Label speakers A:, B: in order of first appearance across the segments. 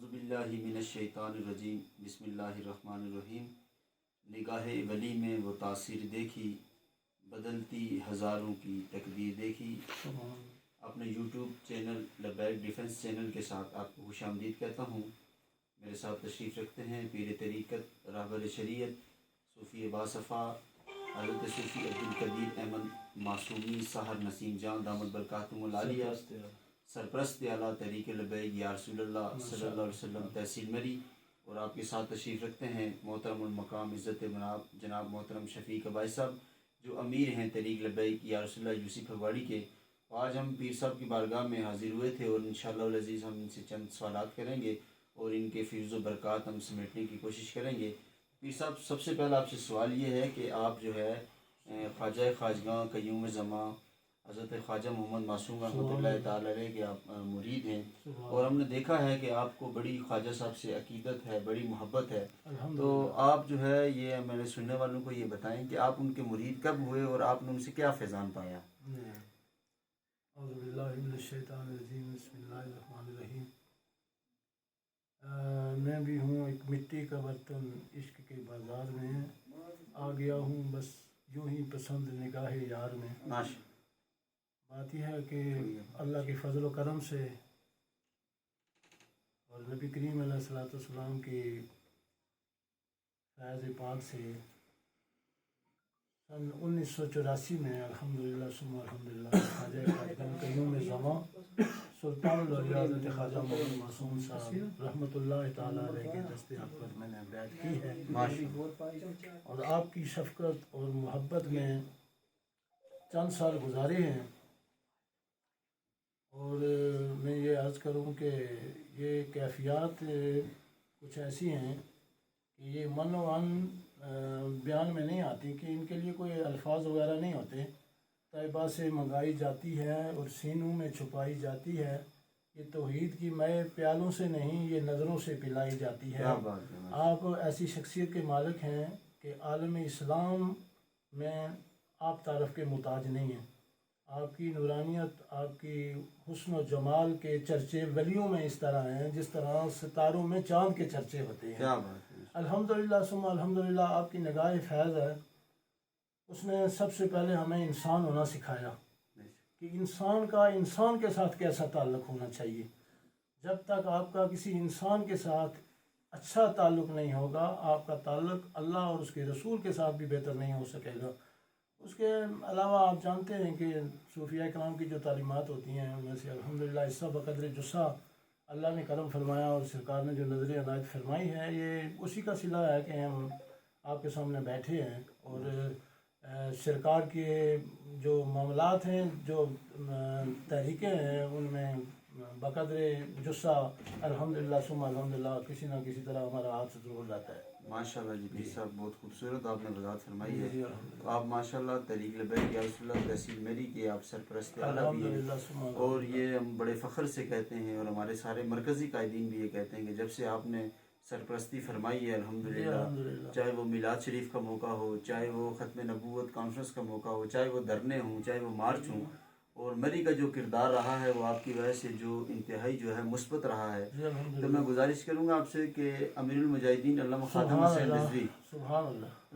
A: अऊज़ुबिल्लाहि मिनश्शैतानिर्रजीम बिस्मिल्लाहिर्रहमानिर्रहीम। निगाह वली में वो तासीर देखी, बदलती हज़ारों की तकदीर देखी। अपने YouTube channel Labbaik defence channel के साथ आपको खुशामदीद कहता हूँ। मेरे साथ तशरीफ़ रखते हैं पीर तरीक़त रहबर शरीयत सूफ़ी बासफ़ा हज़रत सूफ़ी अब्दुल कदीर अहमद मासूमी सहर नसीम जान दामद बरकातुहुल आलिया सरप्रस्त आला तरीक़ लबैक या रसूलल्लाह सल्लल्लाहु अलैहि वसल्लम तहसील मरी। और आपके साथ तशरीफ़ रखते हैं मोहतरमुल मकाम इज़्ज़त जनाब मोहतरम शफ़ीक अबाई साहब जो अमीर हैं तरीक़ लबैक या रसूलल्लाह यूसी फगवाड़ी के। आज हम पीर साहब की बारगाह में हाज़िर हुए थे और इंशाअल्लाह अज़ीज़ हम इनसे चंद सवालात करेंगे और इनके फ़िज़्ज़ व बरक़ात हम समेटने की कोशिश करेंगे। पीर साहब, सबसे पहला आपसे सवाल ये है कि आप जो है ख्वाजा ख़ाजगां क़य्यूम ज़मां हज़रत ख्वाजा मोहम्मद मासूम रहमतुल्लाहि तआला अलैह के आप मुरीद हैं और हमने देखा है कि आपको बड़ी ख्वाजा साहब से अक़ीदत है, बड़ी मोहब्बत है। तो आप जो है ये मेरे सुनने वालों को ये बताएं कि आप उनके मुरीद कब हुए और आपने उनसे क्या फैज़ान पाया।
B: मैं भी हूँ एक मिट्टी का बर्तन, इश्क के बाज़ार में आ गया हूँ बस यूँ ही पसंद निगाह यार में। बात यह है कि अल्लाह के फजल व करम से और नबी करीम अलैहिस्सलाम की फैज़ पाक से सन 1984 में अल्हम्दुलिल्लाह सुम्मा अल्हम्दुलिल्लाह ख्वाजा ख़ाजगां क़य्यूम ज़मां सुल्तानुल औलिया हज़रत ख्वाजा मोहम्मद मासूम साहब रहमतुल्लाहि तआला अलैह के दस्ते अक़बर मैंने बैत की है और आपकी शफ़क़त और मोहब्बत में चंद साल गुजारे हैं। और मैं ये अर्ज़ करूँ कि ये कैफ़ियत कुछ ऐसी हैं कि ये मन वन बयान में नहीं आती कि इनके लिए कोई अल्फाज वगैरह नहीं होते। तैयबा से मंगाई जाती है और सीनों में छुपाई जाती है। ये तौहीद की मय प्यालों से नहीं, ये नज़रों से पिलाई जाती है। आप ऐसी शख्सियत के मालिक हैं कि आलम इस्लाम में आप तारफ़ के मुताज नहीं हैं। आपकी नूरानियत, आपकी हुस्न व जमाल के चर्चे वलियों में इस तरह हैं जिस तरह सितारों में चाँद के चर्चे होते हैं। अल्हम्दुलिल्लाह सुम्मा अल्हम्दुलिल्लाह आपकी निगाह फ़ैज़ है। उसने सबसे पहले हमें इंसान होना सिखाया कि इंसान का इंसान के साथ कैसा ताल्लुक़ होना चाहिए। जब तक आपका किसी इंसान के साथ अच्छा ताल्लुक़ नहीं होगा, आपका ताल्लुक़ अल्लाह और उसके रसूल के साथ भी बेहतर नहीं हो सकेगा। उसके अलावा आप जानते हैं कि सूफिया कराम की जो तालीमात होती हैं उनमें से अल्हम्दुलिल्लाह इस्सा बक़द्र जुस्सा अल्लाह ने करम फरमाया और सरकार ने जो नज़र अनायत फरमाई है ये उसी का सिला है कि हम आपके सामने बैठे हैं। और सरकार के जो मामलात हैं, जो तहरीकें हैं, उनमें बक़द्र जुस्सा अल्हम्दुलिल्लाह सुम्मा अल्हम्दुलिल्लाह किसी न किसी तरह हमारा हाथ ज़रूर जाता है।
A: माशाल्लाह जी पीर साहब, बहुत खूबसूरत आपने वज़ाहत फरमाई है। तो आप माशाल्लाह तरीक़ लबैक या रसूलल्लाह तहसील मेरी के आप सरपरस्त आला भी हैं और ये हम बड़े फ़ख्र से कहते हैं और हमारे सारे मरकज़ी कायदीन भी ये कहते हैं कि जब से आपने सरपरस्ती फरमाई है अल्हम्दुलिल्लाह, चाहे वो मिलाद शरीफ का मौका हो, चाहे वो ख़त्म नबूवत कॉन्फ्रेंस का मौका हो, चाहे वो धरने हों, चाहे वो मार्च हों, और मरी का जो किरदार रहा है वो आपकी वजह से जो इंतहाई जो है मुस्बत रहा है। तो मैं गुजारिश करूँगा आपसे कि अमीरुल मुजाहिदीन अल्लामा ख़ादिम हुसैन रिज़वी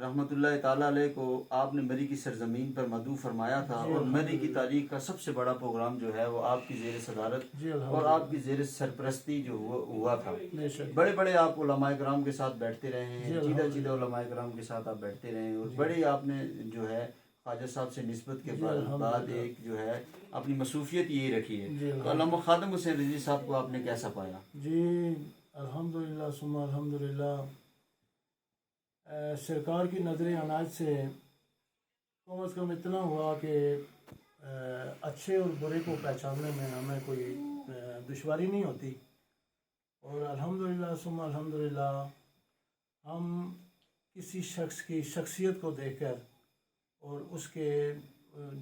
A: रहमतुल्लाहि तआला अलैह को आपने मरी की सरज़मीन पर मदऊ फरमाया था और मरी की तारीख़ का सबसे बड़ा प्रोग्राम जो है वो आपकी ज़ेर सदारत और आपकी ज़ेर सरपरस्ती जो हुआ था। बड़े बड़े आप उलमाए किराम के साथ बैठते रहे हैं, चीदा चीदा उलमाए किराम के साथ आप बैठते रहे हैं और बड़े आपने जो है ख्वाजा साहब से निस्बत के बाद एक जो है अपनी मसरूफियत यही रखी है। तो अल्लामा ख़ादिम हुसैन रिज़वी साहब को आपने कैसा पाया?
B: जी अल्हम्दुलिल्लाह सुम्मा अल्हम्दुलिल्लाह सरकार की नज़र अनायत से कम अज़ कम इतना हुआ कि अच्छे और बुरे को पहचानने में हमें कोई दुश्वारी नहीं होती। और अल्हम्दुलिल्लाह सुम्मा अल्हम्दुलिल्लाह हम किसी शख्स की शख्सियत को देखकर और उसके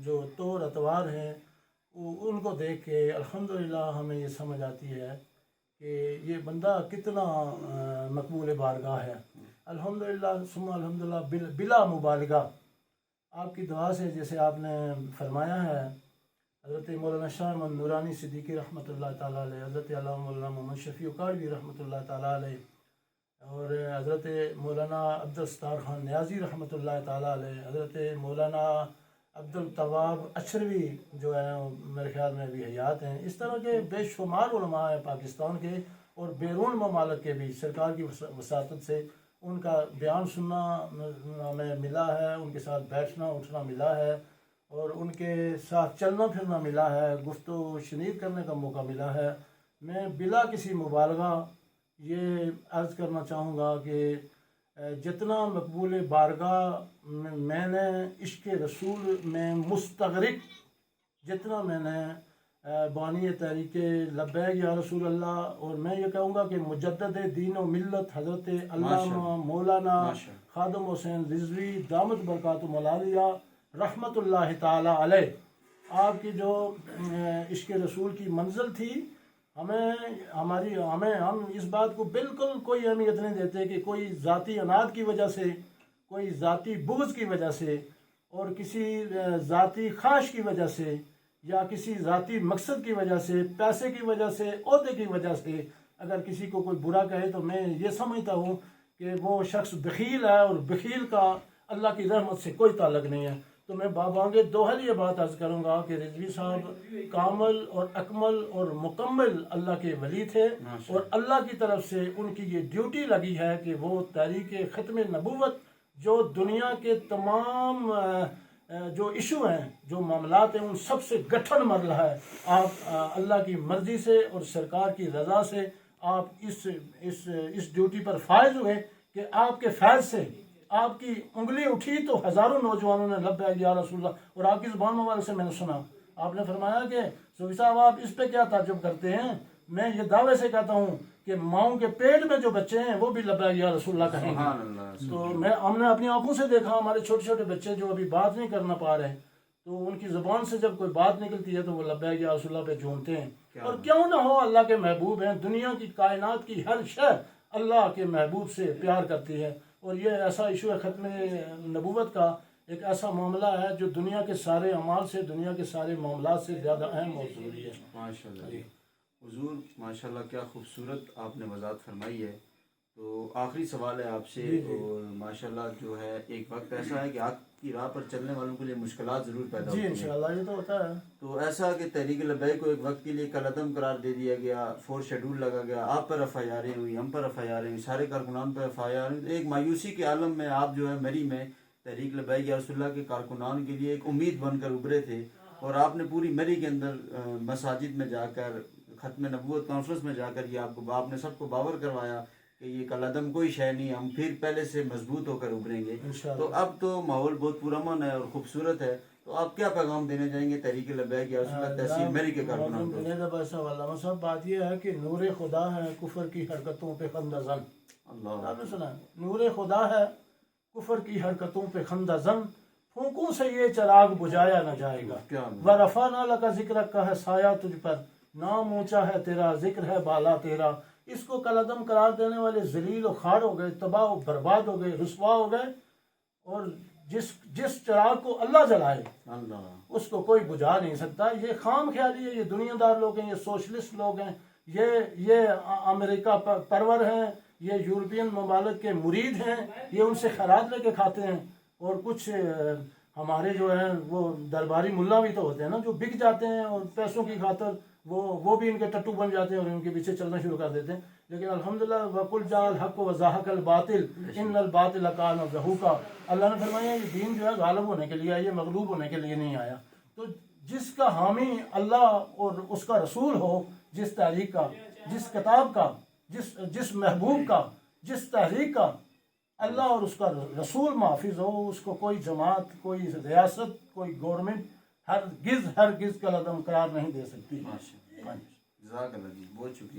B: जो तौर अतवार हैं उनको देख के अल्हम्दुलिल्लाह हमें ये समझ आती है कि ये बंदा कितना मकबूल बारगाह है। अल्हम्दुलिल्लाह सुम्मा अल्हम्दुलिल्लाह बिला मुबालगा आपकी दुआ से जैसे आपने फरमाया है حضرت مولانا شاہ محمد نورانی صدیقی رحمۃ اللہ تعالیٰ علیہ، حضرت علامہ مولانا محمد شفیع کاروی رحمۃ اللہ تعالیٰ علیہ، اور حضرت مولانا عبدالستار خان نیازی رحمۃ اللہ تعالیٰ علیہ، حضرت مولانا عبدالطواب اچھروی جو ہیں میرے خیال میں بھی حیات ہیں. اس طرح کے بے شمار علماء ہیں پاکستان کے اور بیرون ممالک کے بھی. سرکار کی وساطت سے ان کا بیان سننا ہمیں ملا ہے، ان کے ساتھ بیٹھنا اٹھنا ملا ہے، اور ان کے ساتھ چلنا پھرنا ملا ہے، گفتگو شنید کرنے کا موقع ملا ہے. میں بلا کسی مبالغہ یہ عرض کرنا چاہوں گا کہ جتنا مقبول بارگاہ میں نے عشق رسول میں مستغرق، جتنا میں نے بانی تحریک لبیک یا رسول اللہ، اور میں یہ کہوں گا کہ مجدد دین و ملت حضرت علامہ مولانا خادم حسین رضوی دامت برکاتہ العالیہ رحمت اللہ تعالی علیہ، آپ کی جو عشق رسول کی منزل تھی، ہم اس بات کو بالکل کوئی اہمیت نہیں دیتے کہ کوئی ذاتی اناد کی وجہ سے، کوئی ذاتی بغض کی وجہ سے، اور کسی ذاتی خواہش کی وجہ سے، یا کسی ذاتی مقصد کی وجہ سے، پیسے کی وجہ سے، عہدے کی وجہ سے اگر کسی کو کوئی برا کہے تو میں یہ سمجھتا ہوں کہ وہ شخص بخیل ہے، اور بخیل کا اللہ کی رحمت سے کوئی تعلق نہیں ہے. تو میں بابانگے دوہل یہ بات عرض کروں گا کہ رضوی صاحب کامل اور اکمل اور مکمل اللہ کے ولی تھے، اور اللہ کی طرف سے ان کی یہ ڈیوٹی لگی ہے کہ وہ تحریک ختم نبوت جو دنیا کے تمام جو ایشو ہیں، جو معاملات ہیں، ان سب سے گٹھن مرحلہ ہے. آپ اللہ کی مرضی سے اور سرکار کی رضا سے آپ اس ڈیوٹی پر فائز ہوئے کہ آپ کے فیض سے آپ کی انگلی اٹھی تو ہزاروں نوجوانوں نے لبیک یا رسول اللہ. اور آپ کی زبان مبارک سے میں نے سنا، آپ نے فرمایا کہ صوفی صاحب آپ اس پہ کیا تعجب کرتے ہیں، میں یہ دعوے سے کہتا ہوں کہ ماؤں کے پیٹ میں جو بچے ہیں وہ بھی لبیک یا رسول اللہ کہیں گے. تو ہم نے اپنی آنکھوں سے دیکھا، ہمارے چھوٹے چھوٹے بچے جو ابھی بات نہیں کرنا پا رہے، تو ان کی زبان سے جب کوئی بات نکلتی ہے تو وہ لبیک یا رسول اللہ پہ جھومتے ہیں. اور کیوں نہ ہو، اللہ کے محبوب ہیں، دنیا کی کائنات کی ہر شے اللہ کے محبوب سے پیار کرتی ہے. اور یہ ایسا ایشو ہے ختم نبوت کا، ایک ایسا معاملہ ہے جو دنیا کے سارے اعمال سے، دنیا کے سارے معاملات سے زیادہ اہم اور ضروری ہے.
A: ماشاءاللہ حضور، ماشاءاللہ کیا خوبصورت آپ نے وضاحت فرمائی ہے. تو آخری سوال ہے آپ سے. اور ماشاءاللہ جو ہے ایک وقت ایسا ہے کہ حق کی راہ پر چلنے والوں کے لیے مشکلات ضرور پیدا ہوتی ہیں.
B: جی انشاءاللہ یہ تو ہوتا ہے.
A: تو ایسا کہ تحریک لبیک کو ایک وقت کے لیے کالعدم قرار دے دیا گیا، 4 شیڈول لگا گیا، آپ پر FIR ہوئی، ہم پر FIR ہوئی، سارے کارکنان پر FIR ہوئی. ایک مایوسی کے عالم میں آپ جو ہے مری میں تحریک لبیک یا رسول اللہ کے کارکنان کے لیے ایک امید بن کر ابھرے تھے، اور آپ نے پوری مری کے اندر مساجد میں جا کر، ختم نبوت کانفرنس میں جا کر یہ آپ نے سب کو باور کروایا کہ یہ کالعدم کوئی شے نہیں، ہم پھر پہلے سے مضبوط ہو کر ابھریں گے. تو اب تو ماحول بہت پرامن ہے اور خوبصورت ہے. تو آپ کیا پیغام دینے جائیں گے تحریک لبیک یا رسول اللہ تحصیل مری کے کارکنان کو؟
B: صاحب بات یہ ہے کہ نور خدا ہے کفر کی حرکتوں پہ خندہ زن. آپ نے سنا، نور خدا ہے کفر کی حرکتوں پہ خندہ زن، پھونکوں سے یہ چراغ بجھایا نہ جائے گا. وَرَفَعْنَا لَكَ ذِكْرَكَ کا ہے سایہ تجھ پر، نام اونچا ہے تیرا، ذکر ہے بالا تیرا. اس کو کالعدم قرار دینے والے ذلیل و خوار ہو گئے، تباہ و برباد ہو گئے، رسوا ہو گئے. اور جس چراغ کو اللہ جلائے اس کو کوئی بجھا نہیں سکتا. یہ خام خیالی ہے، یہ دنیا دار لوگ ہیں، یہ سوشلسٹ لوگ ہیں، یہ امریکہ پرور ہیں، یہ یورپین ممالک کے مرید ہیں، یہ ان سے خیرات لے کے کھاتے ہیں. اور کچھ ہمارے جو ہیں وہ درباری ملا بھی تو ہوتے ہیں نا، جو بک جاتے ہیں اور پیسوں کی خاطر وہ بھی ان کے ٹٹو بن جاتے ہیں اور ان کے پیچھے چلنا شروع کر دیتے ہیں. لیکن الحمدللہ وَقُلْ جَاءَ الْحَقُّ وَزَهَقَ الْبَاطِلُ إِنَّ الْبَاطِلَ كَانَ زَهُوقًا. اللہ نے فرمایا یہ دین جو ہے غالب ہونے کے لیے آیا، یہ مغلوب ہونے کے لیے نہیں آیا. تو جس کا حامی اللہ اور اس کا رسول ہو، جس تحریک کا، جس کتاب کا، جس محبوب کا، جس تحریک کا اللہ اور اس کا رسول محافظ ہو، اس کو کوئی جماعت، کوئی ریاست، کوئی گورنمنٹ ہرگز کالعدم قرار نہیں دے سکتی.
A: جزاک اللہ جی، بہت شکریہ.